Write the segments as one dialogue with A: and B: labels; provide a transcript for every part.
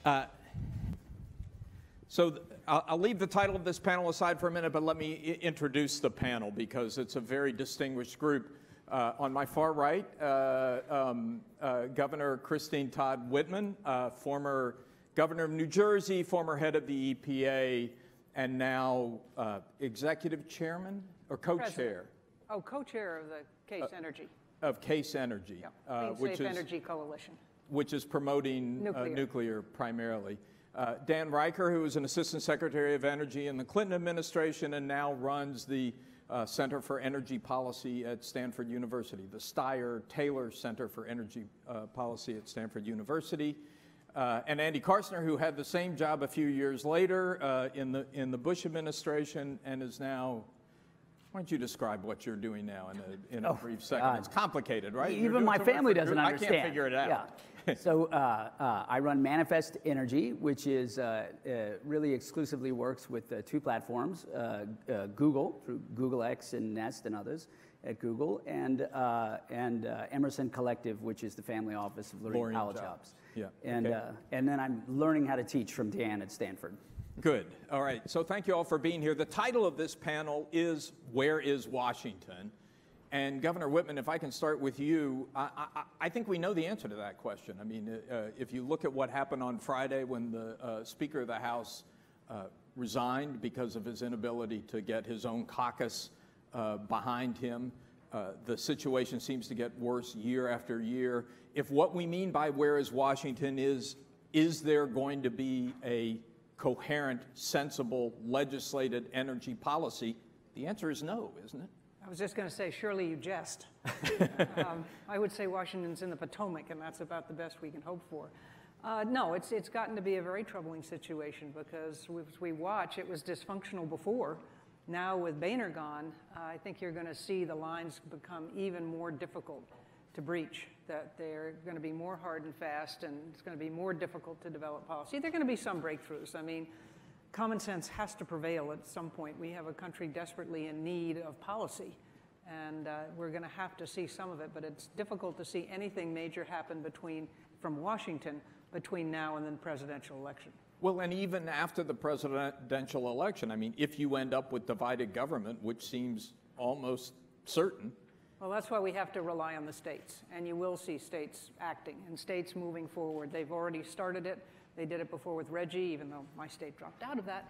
A: I'll leave the title of this panel aside for a minute, but let me introduce the panel because it's a very distinguished group. On my far right, Governor Christine Todd Whitman, former governor of New Jersey, former head of the EPA, and now executive chairman or co-chair?
B: Co-chair of the Case Energy.
A: Of Case Energy.
B: Yeah. Clean Safe Energy Coalition.
A: Which is promoting nuclear primarily. Dan Riker, who was an assistant secretary of energy in the Clinton administration and now runs the Center for Energy Policy at Stanford University, the Steyer-Taylor Center for Energy Policy at Stanford University. And Andy Karstner, who had the same job a few years later in the Bush administration and is now, why don't you describe what you're doing now in a brief second?
C: God.
A: It's complicated, right?
C: Even my family doesn't understand.
A: I can't figure it out.
C: Yeah. So I run Manifest Energy, which is really exclusively works with two platforms, Google, through Google X and Nest and others at Google, and Emerson Collective, which is the family office of learning college jobs.
A: Yeah.
C: And, and then I'm learning how to teach from Dan at Stanford.
A: Good. All right. So thank you all for being here. The title of this panel is Where is Washington? And Governor Whitman, if I can start with you, I think we know the answer to that question. I mean, if you look at what happened on Friday when the Speaker of the House resigned because of his inability to get his own caucus behind him, the situation seems to get worse year after year. If what we mean by where is Washington is there going to be a coherent, sensible, legislated energy policy, the answer is no, isn't it?
B: I was just going to say, surely you jest. I would say Washington's in the Potomac, and that's about the best we can hope for. No, it's gotten to be a very troubling situation because as we watch, it was dysfunctional before. Now with Boehner gone, I think you're going to see the lines become even more difficult to breach, that they're going to be more hard and fast, and it's going to be more difficult to develop policy. There are going to be some breakthroughs. I mean, common sense has to prevail at some point. We have a country desperately in need of policy, and we're going to have to see some of it, but it's difficult to see anything major happen from Washington between now and the presidential election.
A: Well, and even after the presidential election, I mean, if you end up with divided government, which seems almost certain.
B: Well, that's why we have to rely on the states, and you will see states acting and states moving forward. They've already started it. They did it before with Reggie, even though my state dropped out of that.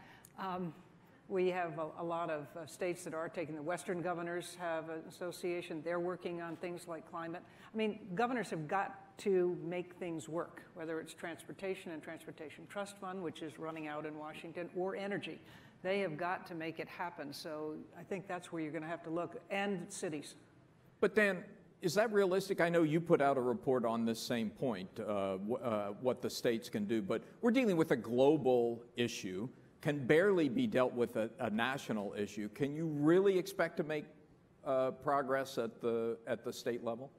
B: We have a lot of states that are taking, the Western governors have an association. They're working on things like climate. I mean, governors have got to make things work, whether it's transportation and Transportation Trust Fund, which is running out in Washington, or energy. They have got to make it happen. So I think that's where you're going to have to look, and cities.
A: But Dan, is that realistic? I know you put out a report on this same point, what the states can do, but we're dealing with a global issue, can barely be dealt with a national issue. Can you really expect to make progress at the state level?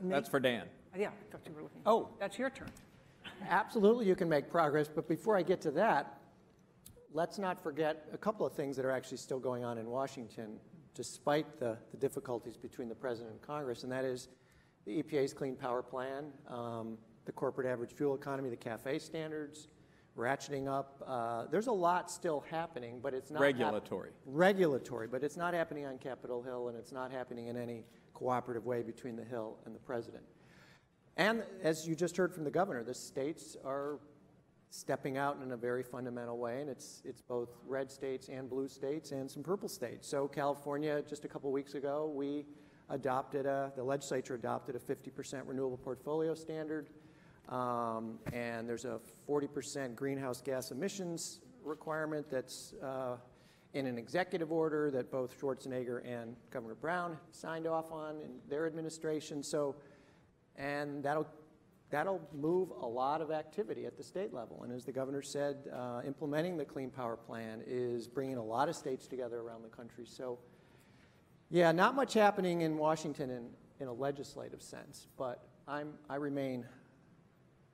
A: That's for Dan.
B: Yeah, I thought you were looking.
D: Oh.
B: That's your turn.
D: Absolutely, you can make progress, but before I get to that, let's not forget a couple of things that are actually still going on in Washington, despite the difficulties between the President and Congress, and that is the EPA's Clean Power Plan, the corporate average fuel economy, the CAFE standards, ratcheting up. There's a lot still happening, but it's not regulatory, but it's not happening on Capitol Hill, and it's not happening in any cooperative way between the Hill and the President. And as you just heard from the governor, the states are stepping out in a very fundamental way, and it's both red states and blue states and some purple states. So California, just a couple weeks ago, the legislature adopted a 50% renewable portfolio standard, and there's a 40% greenhouse gas emissions requirement that's in an executive order that both Schwarzenegger and Governor Brown signed off on in their administration. So, and that'll move a lot of activity at the state level. And as the governor said, implementing the Clean Power Plan is bringing a lot of states together around the country. So, yeah, not much happening in Washington in a legislative sense, but I remain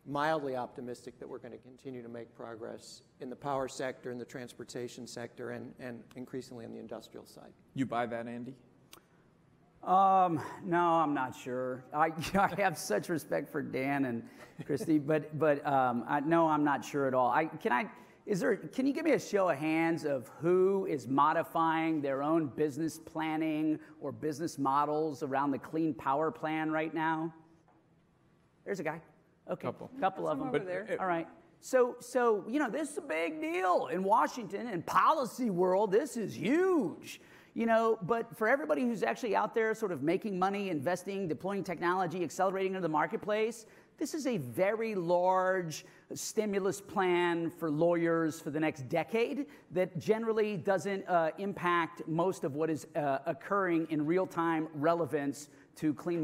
D: mildly optimistic that we're going to continue to make progress in the power sector, in the transportation sector, and increasingly on the industrial side.
A: You buy that, Andy?
C: No, I'm not sure. I have such respect for Dan and Christy, but no, I'm not sure at all. Can you give me a show of hands of who is modifying their own business planning or business models around the clean power plan right now? There's a guy. Okay, couple of them.
B: Over there.
C: All right. So this is a big deal in Washington and policy world. This is huge. But for everybody who's actually out there sort of making money, investing, deploying technology, accelerating into the marketplace, this is a very large stimulus plan for lawyers for the next decade that generally doesn't impact most of what is occurring in real-time relevance to clean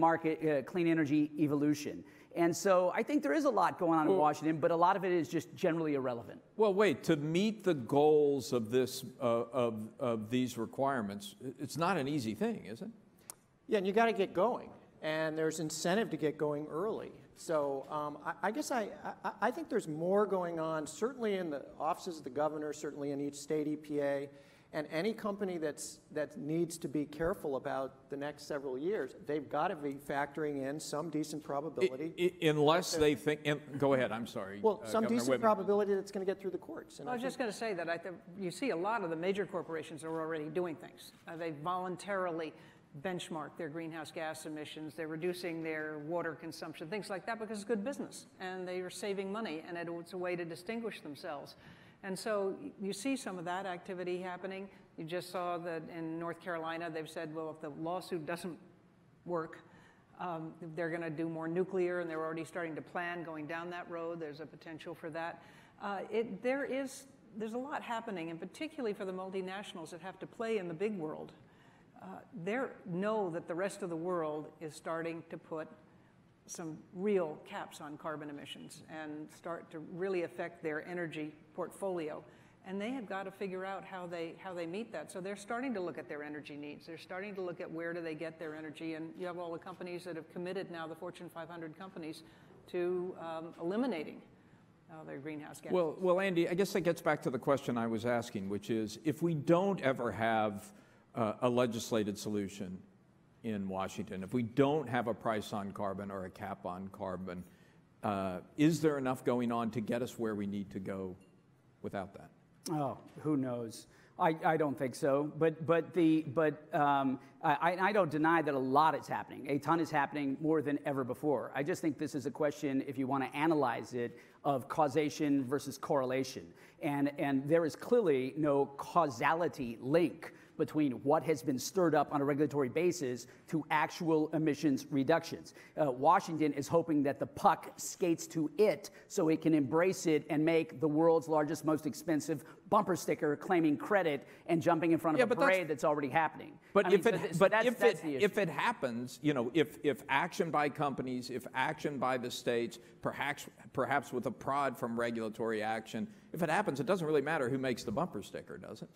C: energy evolution. And so I think there is a lot going on in Washington, but a lot of it is just generally irrelevant.
A: Well, wait, to meet the goals of this of these requirements, it's not an easy thing, is it?
D: Yeah, and you got to get going, and there's incentive to get going early. So I guess I think there's more going on, certainly in the offices of the governor, certainly in each state EPA, and any company that needs to be careful about the next several years, they've got to be factoring in some decent probability.
A: Unless they think, go ahead, I'm sorry.
D: Well, some
A: Governor
D: decent
A: Whitman.
D: probability that's going to get through the courts. And
B: I was just going to say that you see a lot of the major corporations are already doing things. They voluntarily benchmark their greenhouse gas emissions. They're reducing their water consumption, things like that, because it's good business. And they are saving money, and it's a way to distinguish themselves. And so you see some of that activity happening. You just saw that in North Carolina, they've said, well, if the lawsuit doesn't work, they're going to do more nuclear, and they're already starting to plan going down that road. There's a potential for that. There's a lot happening, and particularly for the multinationals that have to play in the big world. They know that the rest of the world is starting to put some real caps on carbon emissions and start to really affect their energy portfolio. And they have got to figure out how they meet that. So they're starting to look at their energy needs. They're starting to look at where do they get their energy. And you have all the companies that have committed now, the Fortune 500 companies, to eliminating their greenhouse gas.
A: Well, Andy, I guess that gets back to the question I was asking, which is, if we don't ever have a legislated solution in Washington, if we don't have a price on carbon or a cap on carbon, is there enough going on to get us where we need to go without that?
C: Oh, who knows? I don't think so. But I don't deny that a lot is happening. A ton is happening more than ever before. I just think this is a question, if you want to analyze it, of causation versus correlation. And there is clearly no causality link between what has been stirred up on a regulatory basis to actual emissions reductions. Washington is hoping that the puck skates to it so it can embrace it and make the world's largest, most expensive bumper sticker claiming credit and jumping in front of a parade that's already happening.
A: But if it happens, if action by companies, if action by the states, perhaps with a prod from regulatory action, if it happens, it doesn't really matter who makes the bumper sticker, does it?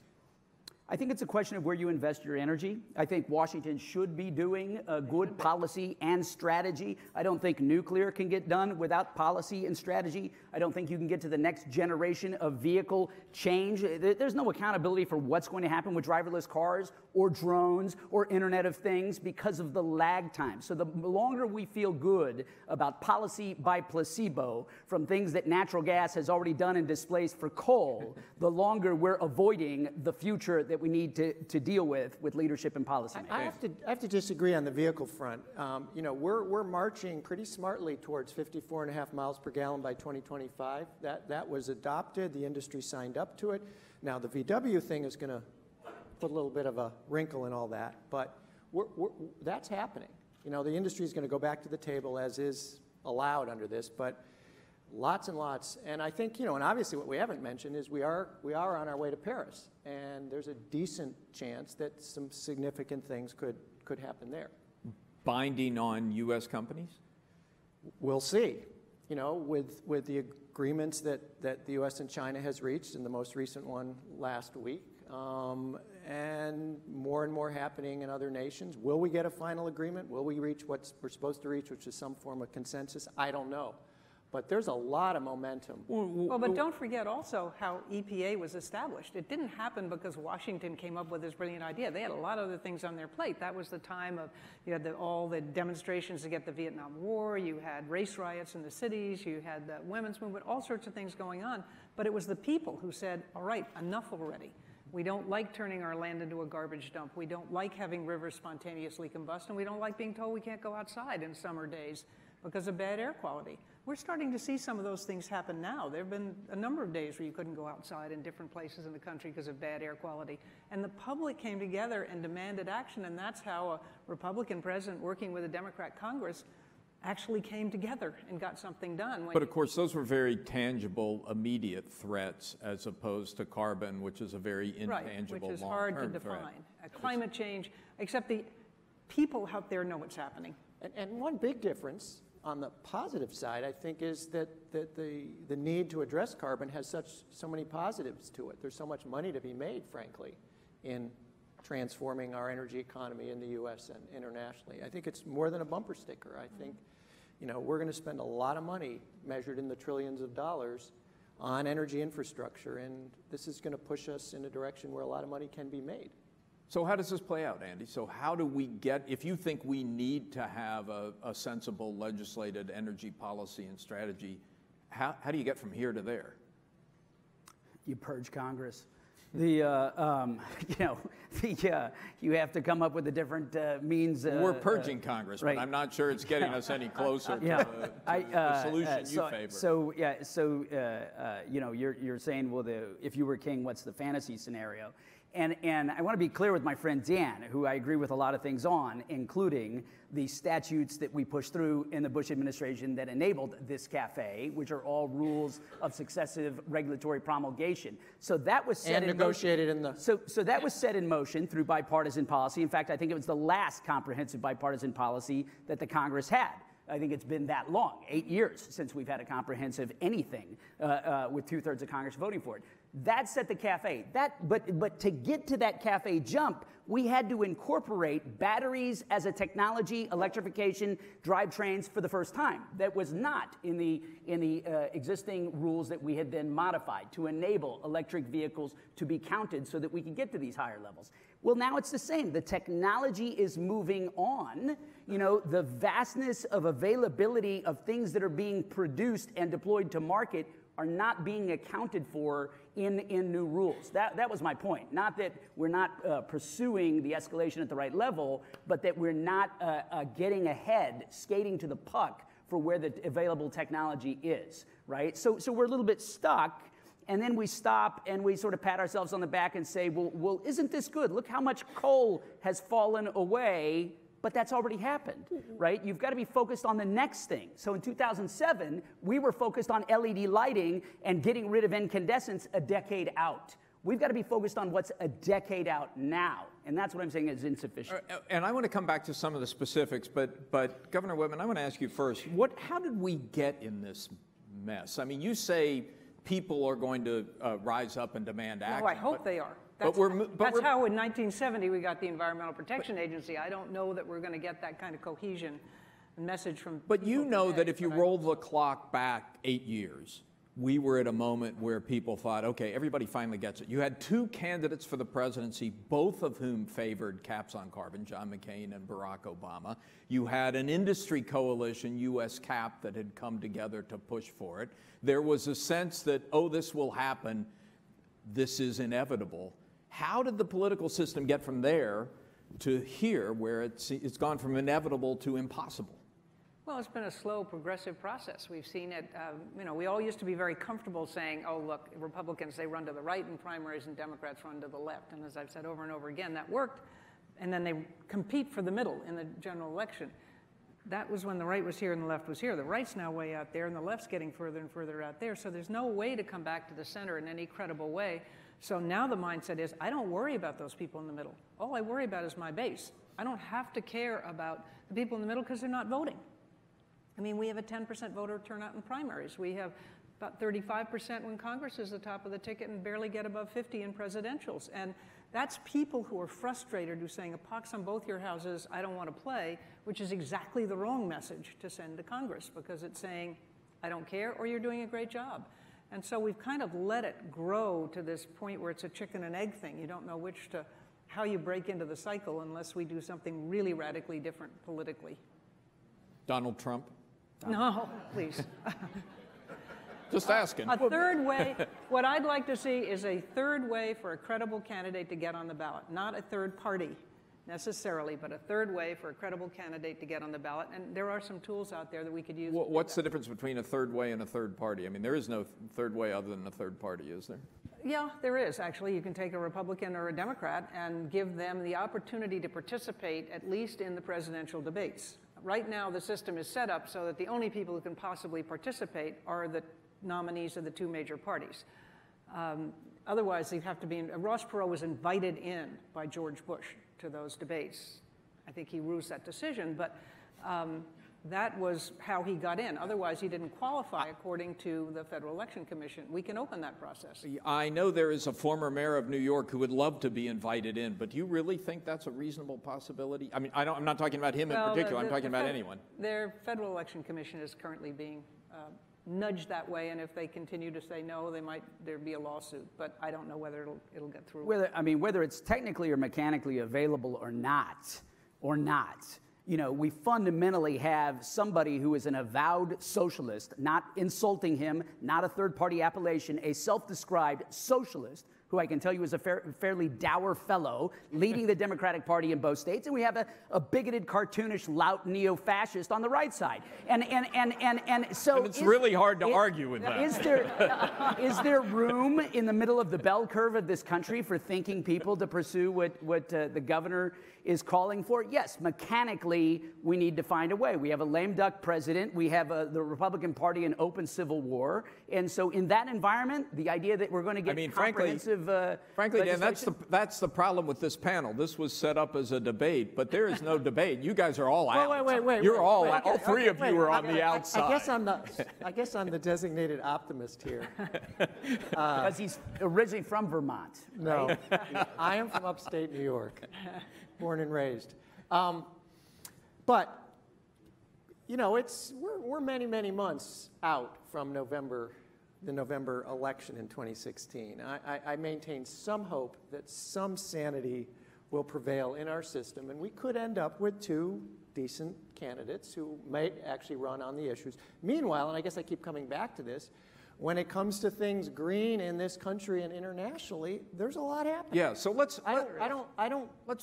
C: I think it's a question of where you invest your energy. I think Washington should be doing a good policy and strategy. I don't think nuclear can get done without policy and strategy. I don't think you can get to the next generation of vehicle change. There's no accountability for what's going to happen with driverless cars or drones or Internet of Things because of the lag time. So the longer we feel good about policy by placebo from things that natural gas has already done and displaced for coal, the longer we're avoiding the future that we need to deal with leadership and policy.
D: I have to disagree on the vehicle front. We're marching pretty smartly towards 54.5 miles per gallon by 2025. That was adopted. The industry signed up to it. Now the VW thing is going to put a little bit of a wrinkle in all that, but that's happening. The industry is going to go back to the table as is allowed under this, but lots and lots. And I think, and obviously what we haven't mentioned is we are on our way to Paris, and there's a decent chance that some significant things could happen there.
A: Binding on U.S. companies?
D: We'll see. With the agreements that the U.S. and China has reached, and the most recent one last week, and more happening in other nations. Will we get a final agreement? Will we reach what we're supposed to reach, which is some form of consensus? I don't know. But there's a lot of momentum.
B: Well, but don't forget also how EPA was established. It didn't happen because Washington came up with this brilliant idea. They had a lot of other things on their plate. That was the time of, you had all the demonstrations to get the Vietnam War, you had race riots in the cities, you had the women's movement, all sorts of things going on. But it was the people who said, all right, enough already. We don't like turning our land into a garbage dump. We don't like having rivers spontaneously combust, and we don't like being told we can't go outside in summer days because of bad air quality. We're starting to see some of those things happen now. There have been a number of days where you couldn't go outside in different places in the country because of bad air quality. And the public came together and demanded action, and that's how a Republican president working with a Democrat Congress actually came together and got something done.
A: But of course, those were very tangible, immediate threats as opposed to carbon, which is a very intangible,
B: which is hard to define. Climate change, except the people out there know what's happening.
D: And one big difference on the positive side, I think, is that the need to address carbon has so many positives to it. There's so much money to be made, frankly, in transforming our energy economy in the U.S. and internationally. I think it's more than a bumper sticker. I think, we're going to spend a lot of money, measured in the trillions of dollars, on energy infrastructure, and this is going to push us in a direction where a lot of money can be made.
A: So how does this play out, Andy? So how do we get, if you think we need to have a sensible legislated energy policy and strategy, how do you get from here to there?
C: You purge Congress. You have to come up with a different means.
A: We're purging Congress,
C: right.
A: But I'm not sure it's getting us any closer to the solution you favor.
C: You're saying, well, if you were king, what's the fantasy scenario? And I want to be clear with my friend Dan, who I agree with a lot of things on, including the statutes that we pushed through in the Bush administration that enabled this CAFE, which are all rules of successive regulatory promulgation. So that was set in
D: negotiated
C: motion. So that was set in motion through bipartisan policy. In fact, I think it was the last comprehensive bipartisan policy that the Congress had. I think it's been that long, 8 years since we've had a comprehensive anything with 2/3 of Congress voting for it. That set the CAFE. But to get to that CAFE jump, we had to incorporate batteries as a technology, electrification, drivetrains for the first time. That was not in the existing rules that we had then modified to enable electric vehicles to be counted so that we could get to these higher levels. Well, now it's the same. The technology is moving on. The vastness of availability of things that are being produced and deployed to market are not being accounted for in new rules. That was my point. Not that we're not pursuing the escalation at the right level, but that we're not getting ahead, skating to the puck for where the available technology is, right? So we're a little bit stuck, and then we stop and we sort of pat ourselves on the back and say, well, isn't this good? Look how much coal has fallen away. But that's already happened, right? You've got to be focused on the next thing. So in 2007, we were focused on LED lighting and getting rid of incandescents a decade out. We've got to be focused on what's a decade out now. And that's what I'm saying is insufficient.
A: And I want to come back to some of the specifics, but Governor Whitman, I want to ask you first, how did we get in this mess? I mean, you say people are going to rise up and demand action.
B: Oh, I hope they are. That's how in 1970 we got the Environmental Protection Agency. I don't know that we're going to get that kind of cohesion and message from.
A: But you know that if you roll the clock back 8 years, we were at a moment where people thought, okay, everybody finally gets it. You had two candidates for the presidency, both of whom favored caps on carbon, John McCain and Barack Obama. You had an industry coalition, U.S. CAP, that had come together to push for it. There was a sense that, oh, this will happen. This is inevitable. How did the political system get from there to here, where it's gone from inevitable to impossible?
B: Well, it's been a slow, progressive process. We've seen it, we all used to be very comfortable saying, oh, look, Republicans, they run to the right in primaries and Democrats run to the left. And as I've said over and over again, that worked. And then they compete for the middle in the general election. That was when the right was here and the left was here. The right's now way out there and the left's getting further and further out there. So there's no way to come back to the center in any credible way. So now the mindset is, I don't worry about those people in the middle. All I worry about is my base. I don't have to care about the people in the middle because they're not voting. I mean, we have a 10% voter turnout in primaries. We have about 35% when Congress is the top of the ticket and barely get above 50 in presidentials. And that's people who are frustrated, who are saying, a pox on both your houses, I don't want to play, which is exactly the wrong message to send to Congress, because it's saying, I don't care, or you're doing a great job. And so we've kind of let it grow to this point where it's a chicken and egg thing. You don't know how you break into the cycle unless we do something really radically different politically.
A: Donald Trump?
B: No, please.
A: Just asking.
B: A third way, what I'd like to see is a third way for a credible candidate to get on the ballot. Not a third party necessarily, but a third way for a credible candidate to get on the ballot. And there are some tools out there that we could use.
A: What's the difference between a third way and a third party? I mean, there is no third way other than a third party, is there?
B: Yeah, there is, actually. You can take a Republican or a Democrat and give them the opportunity to participate, at least in the presidential debates. Right now, the system is set up so that the only people who can possibly participate are the nominees of the two major parties. Otherwise, they'd have to be Ross Perot was invited in by George Bush to those debates. I think he rues that decision, but that was how he got in. Otherwise, he didn't qualify according to the Federal Election Commission. We can open that process.
A: I know there is a former mayor of New York who would love to be invited in, but do you really think that's a reasonable possibility? I mean, I'm not talking about him in particular. I'm talking about anyone.
B: Their Federal Election Commission is currently being nudged that way, and if they continue to say no, there'd be a lawsuit. But I don't know whether it'll get through.
C: Whether it's technically or mechanically available or not, we fundamentally have somebody who is an avowed socialist, not insulting him, not a third-party appellation, a self-described socialist, who I can tell you is a fairly dour fellow, leading the Democratic Party in both states, and we have a bigoted, cartoonish, lout neo-fascist on the right side, and so
A: it's really hard to argue with that.
C: Is there room in the middle of the bell curve of this country for thinking people to pursue what the governor is calling for? Yes, mechanically, we need to find a way. We have a lame duck president. We have the Republican Party in open civil war, and so in that environment, the idea that we're going to get comprehensive
A: frankly, Dan, that's the problem with this panel. This was set up as a debate, but there is no debate. You guys are all out.
D: Wait.
A: You're all out. All three of you are on the outside.
D: I guess I'm the designated optimist here.
C: Because he's originally from Vermont.
D: No, I am from upstate New York, born and raised. But we're many months out from the November election in 2016. I maintain some hope that some sanity will prevail in our system, and we could end up with two decent candidates who might actually run on the issues. Meanwhile, and I guess I keep coming back to this, when it comes to things green in this country and internationally, there's a lot happening.
A: Yeah, so let's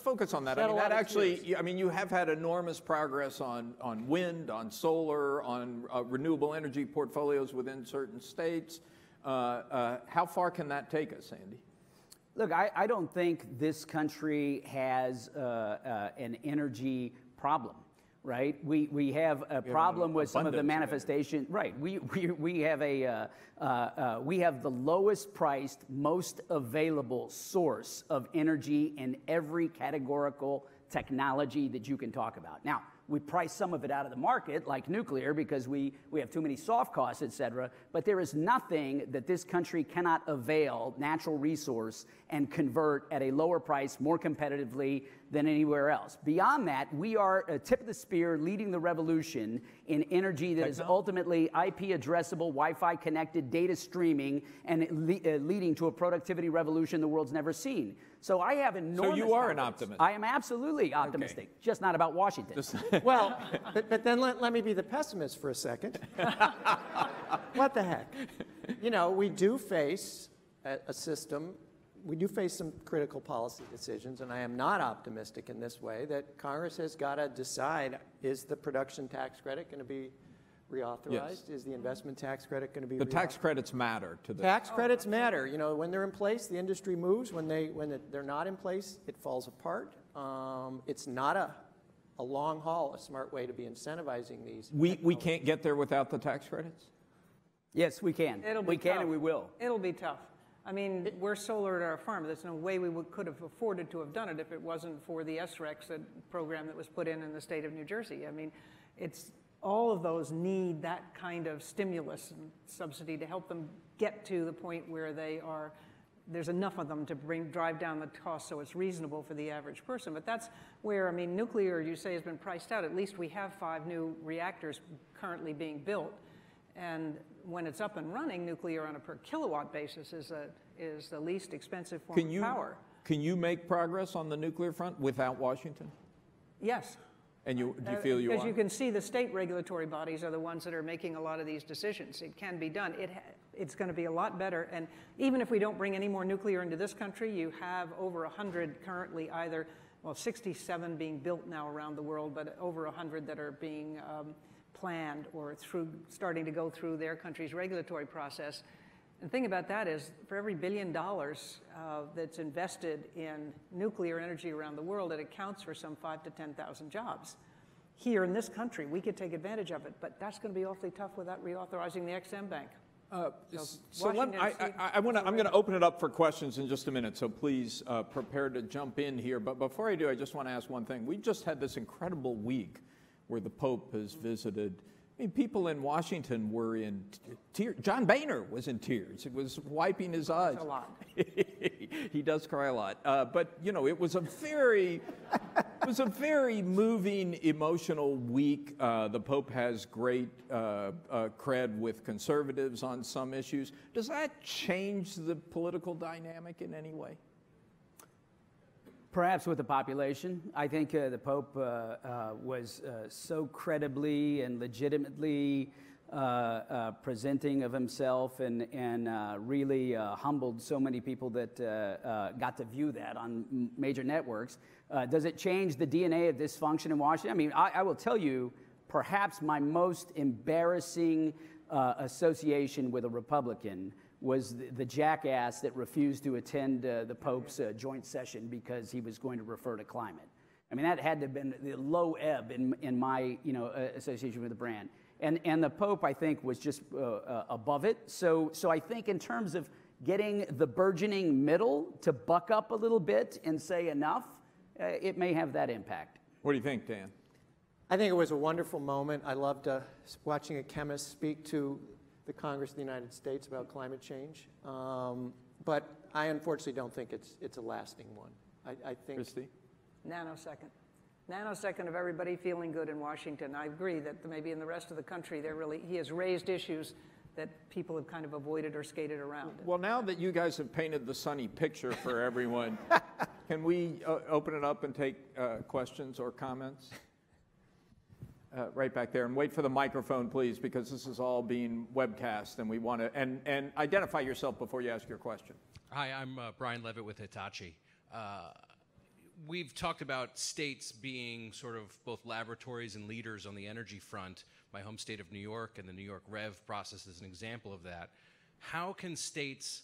A: focus on that. I mean, that actually, you have had enormous progress on wind, on solar, on renewable energy portfolios within certain states. How far can that take us, Andy?
C: Look, I don't think this country has an energy problem. Right, we have a problem with some of the manifestation. Right, we have we have the lowest priced, most available source of energy in every categorical technology that you can talk about. Now, we price some of it out of the market, like nuclear, because we have too many soft costs, et cetera. But there is nothing that this country cannot avail, natural resource, and convert at a lower price more competitively than anywhere else. Beyond that, we are a tip of the spear leading the revolution in energy that is ultimately IP addressable, Wi-Fi connected, data streaming, and leading to a productivity revolution the world's never seen. So I have enormous.
A: So you are an optimist.
C: I am absolutely optimistic, just not about Washington.
D: Well, but then let me be the pessimist for a second. What the heck? We do face a system. We do face some critical policy decisions, and I am not optimistic in this way that Congress has got to decide, is the production tax credit going to be reauthorized? Yes. Is the investment tax credit going to be
A: The tax credits matter to the...
D: Tax credits matter. When they're in place, the industry moves. When they're not in place, it falls apart. It's not a long haul, a smart way to be incentivizing these.
A: We can't get there without the tax credits?
C: Yes, we can. We can and we will.
B: It'll be tough. I mean, we're solar at our farm. There's no way we could have afforded to have done it if it wasn't for the SREX program that was put in the state of New Jersey. I mean, all of those need that kind of stimulus and subsidy to help them get to the point where there's enough of them to drive down the cost so it's reasonable for the average person. But that's where, nuclear, you say, has been priced out. At least we have 5 new reactors currently being built. And when it's up and running, nuclear on a per kilowatt basis is the least expensive form of power.
A: Can you make progress on the nuclear front without Washington?
B: Yes.
A: And do you feel you are?
B: Because you can see the state regulatory bodies are the ones that are making a lot of these decisions. It can be done. It's going to be a lot better. And even if we don't bring any more nuclear into this country, you have over 100 currently either, well, 67 being built now around the world, but over 100 that are being planned or starting to go through their country's regulatory process. And the thing about that is, for every $1 billion that's invested in nuclear energy around the world, it accounts for some 5,000 to 10,000 jobs. Here in this country, we could take advantage of it, but that's going to be awfully tough without reauthorizing the EXIM Bank.
A: I'm going to open it up for questions in just a minute, so please prepare to jump in here. But before I do, I just want to ask one thing. We just had this incredible week where the Pope has visited. I mean, people in Washington were in tears. John Boehner was in tears. He was wiping his eyes.
B: A lot.
A: He does cry a lot. But, you know, it was a very moving, emotional week. The Pope has great cred with conservatives on some issues. Does that change the political dynamic in any way?
C: Perhaps with the population. I think the Pope was so credibly and legitimately presenting of himself and really humbled so many people that got to view that on major networks. Does it change the DNA of dysfunction in Washington? I mean, I will tell you, perhaps my most embarrassing association with a Republican was the jackass that refused to attend the Pope's joint session because he was going to refer to climate. I mean, that had to have been the low ebb in my association with the brand. And the Pope, I think, was just above it. So I think in terms of getting the burgeoning middle to buck up a little bit and say enough, it may have that impact.
A: What do you think, Dan?
D: I think it was a wonderful moment. I loved watching a chemist speak to the Congress of the United States about climate change. But I unfortunately don't think it's a lasting one. I think...
A: Christy?
B: Nanosecond of everybody feeling good in Washington. I agree that maybe in the rest of the country, he has raised issues that people have kind of avoided or skated around.
A: Well, now that you guys have painted the sunny picture for everyone, can we open it up and take questions or comments? Right back there, and wait for the microphone, please, because this is all being webcast, and we want to, and identify yourself before you ask your question.
E: Hi, I'm Brian Levitt with Hitachi. We've talked about states being sort of both laboratories and leaders on the energy front. My home state of New York and the New York REV process is an example of that. How can states,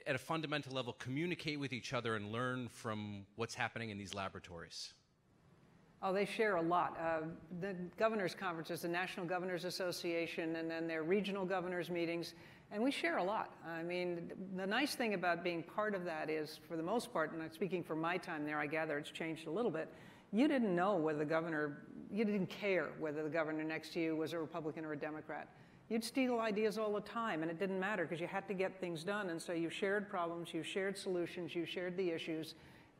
E: at a fundamental level, communicate with each other and learn from what's happening in these laboratories?
B: Oh, they share a lot. The Governors Conferences, the National Governors Association, and then their regional governors meetings, and we share a lot. I mean, the nice thing about being part of that is, for the most part, and I'm speaking for my time there, I gather it's changed a little bit, you didn't know whether you didn't care whether the governor next to you was a Republican or a Democrat. You'd steal ideas all the time, and it didn't matter because you had to get things done, and so you shared problems, you shared solutions, you shared the issues.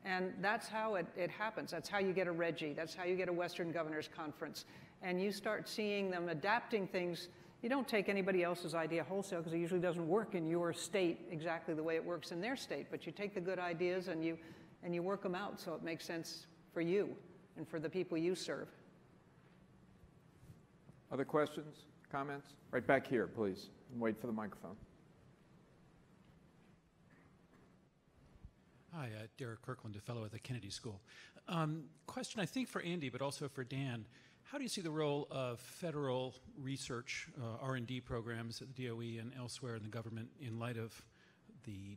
B: And that's how it happens. That's how you get a RGGI. That's how you get a Western Governors Conference. And you start seeing them adapting things. You don't take anybody else's idea wholesale because it usually doesn't work in your state exactly the way it works in their state. But you take the good ideas and you work them out so it makes sense for you and for the people you serve.
A: Other questions, comments? Right back here, please. And wait for the microphone.
F: Hi, Derek Kirkland, a fellow at the Kennedy School. Question, I think, for Andy, but also for Dan. How do you see the role of federal research, R&D programs at the DOE and elsewhere in the government in light of the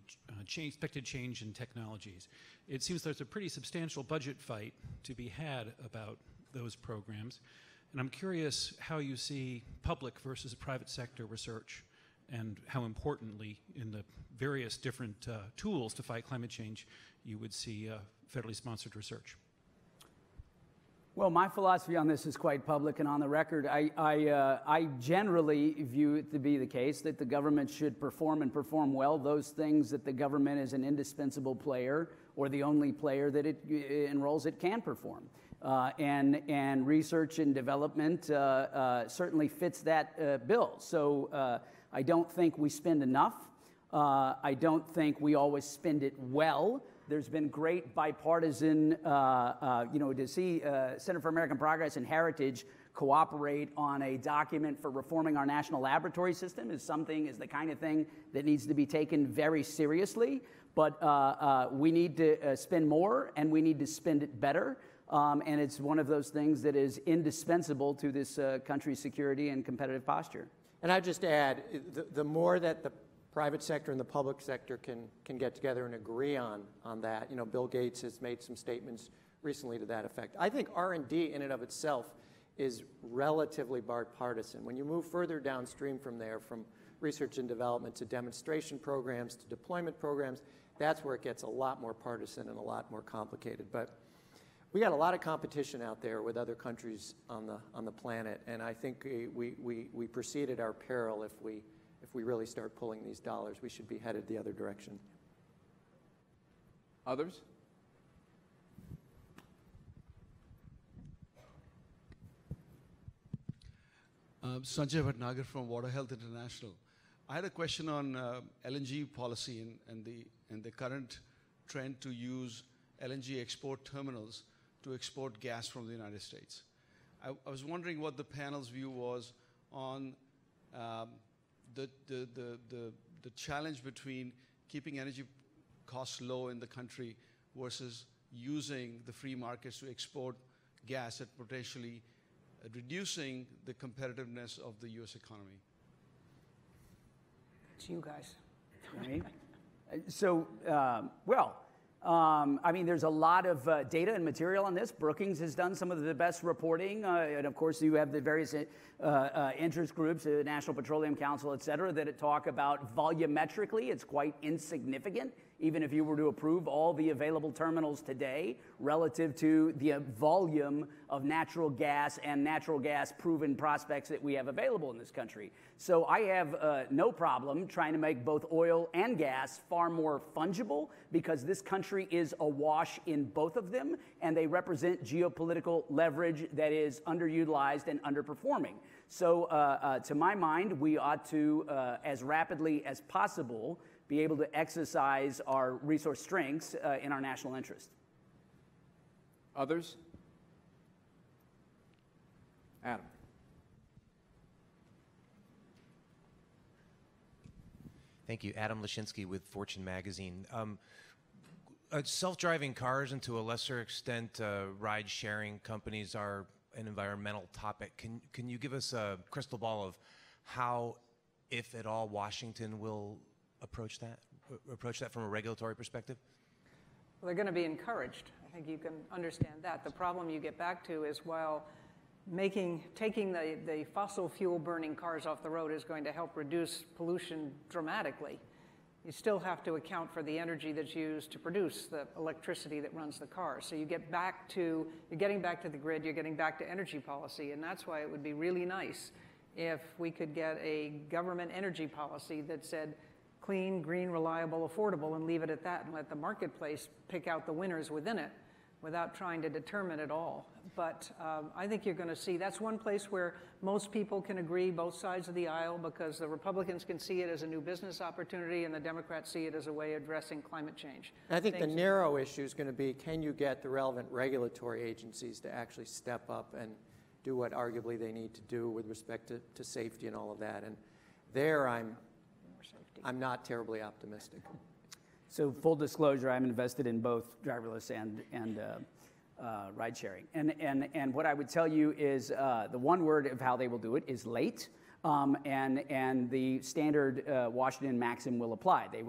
F: expected change in technologies? It seems there's a pretty substantial budget fight to be had about those programs. And I'm curious how you see public versus private sector research, and how importantly, in the various different tools to fight climate change, you would see federally sponsored research.
C: Well, my philosophy on this is quite public and on the record. I generally view it to be the case that the government should perform and perform well those things that the government is an indispensable player or the only player that it enrolls it can perform. and research and development certainly fits that bill. So I don't think we spend enough. I don't think we always spend it well. There's been great bipartisan, to see Center for American Progress and Heritage cooperate on a document for reforming our national laboratory system is the kind of thing that needs to be taken very seriously. But we need to spend more, and we need to spend it better. And it's one of those things that is indispensable to this country's security and competitive posture.
D: And I'd just add, the more that the private sector and the public sector can get together and agree on that. Bill Gates has made some statements recently to that effect. I think R&D in and of itself is relatively bipartisan. When you move further downstream from there, from research and development to demonstration programs to deployment programs, that's where it gets a lot more partisan and a lot more complicated. But we got a lot of competition out there with other countries on the planet, and I think we proceed at our peril if we really start pulling these dollars. We should be headed the other direction.
A: Others?
G: Sanjay Bhatnagar from Water Health International. I had a question on LNG policy and the current trend to use LNG export terminals to export gas from the United States. I was wondering what the panel's view was on the challenge between keeping energy costs low in the country versus using the free markets to export gas at potentially reducing the competitiveness of the U.S. economy.
B: It's you guys.
C: Right? So, there's a lot of data and material on this. Brookings has done some of the best reporting, and of course you have the various interest groups, the National Petroleum Council, et cetera, that talk about volumetrically. It's quite insignificant, even if you were to approve all the available terminals today relative to the volume of natural gas and natural gas proven prospects that we have available in this country. So I have no problem trying to make both oil and gas far more fungible, because this country is awash in both of them, and they represent geopolitical leverage that is underutilized and underperforming. So to my mind, we ought to, as rapidly as possible, be able to exercise our resource strengths in our national interest.
A: Others? Adam.
H: Thank you. Adam Lashinsky with Fortune Magazine. Self-driving cars, and to a lesser extent ride-sharing companies, are an environmental topic. Can you give us a crystal ball of how, if at all, Washington will approach that from a regulatory perspective?
B: Well, they're going to be encouraged. I think you can understand that. The problem you get back to is, while taking the fossil fuel burning cars off the road is going to help reduce pollution dramatically, you still have to account for the energy that's used to produce the electricity that runs the car. So you're getting back to the grid, you're getting back to energy policy, and that's why it would be really nice if we could get a government energy policy that said clean, green, reliable, affordable, and leave it at that, and let the marketplace pick out the winners within it without trying to determine it all. But I think you're going to see that's one place where most people can agree, both sides of the aisle, because the Republicans can see it as a new business opportunity and the Democrats see it as a way of addressing climate change.
D: I think the narrow issue is going to be, can you get the relevant regulatory agencies to actually step up and do what arguably they need to do with respect to safety and all of that? And there I'm not terribly optimistic.
C: So full disclosure, I'm invested in both driverless and ride sharing. And what I would tell you is the one word of how they will do it is late. And the standard Washington maxim will apply. They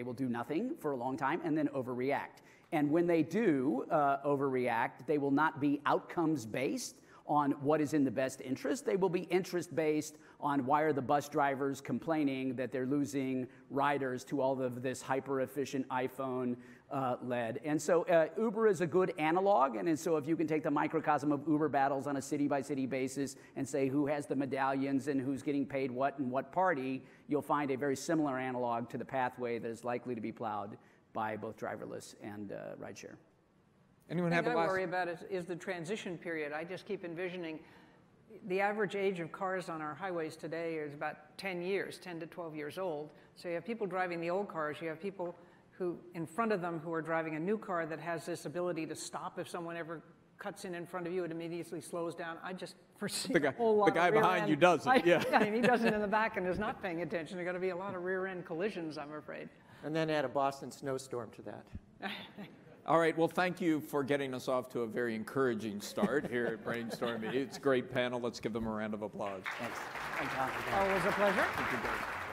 C: will do nothing for a long time and then overreact. And when they do overreact, they will not be outcomes based on what is in the best interest. They will be interest based on why are the bus drivers complaining that they're losing riders to all of this hyper efficient iPhone led. And so Uber is a good analog, and so if you can take the microcosm of Uber battles on a city-by-city basis and say who has the medallions and who's getting paid what in what party, you'll find a very similar analog to the pathway that is likely to be plowed by both driverless and rideshare.
A: Anyone
B: The
A: have
B: thing
A: a
B: I
A: last?
B: worry about is the transition period. I just keep envisioning the average age of cars on our highways today is about 10 years, 10 to 12 years old. So you have people driving the old cars. You have people who, in front of them, who are driving a new car that has this ability to stop if someone ever cuts in front of you. It immediately slows down. I just foresee a whole lot
A: the guy
B: of rear
A: behind
B: end.
A: you doesn't. Yeah.
B: Yeah, and he doesn't in the back and is not paying attention. There are going to be a lot of rear end collisions, I'm afraid.
D: And then add a Boston snowstorm to that.
A: All right, well, thank you for getting us off to a very encouraging start here at Brainstorming. It's a great panel. Let's give them a round of applause.
C: Thanks. Thanks, John.
B: Always a pleasure.
A: Thank you, guys.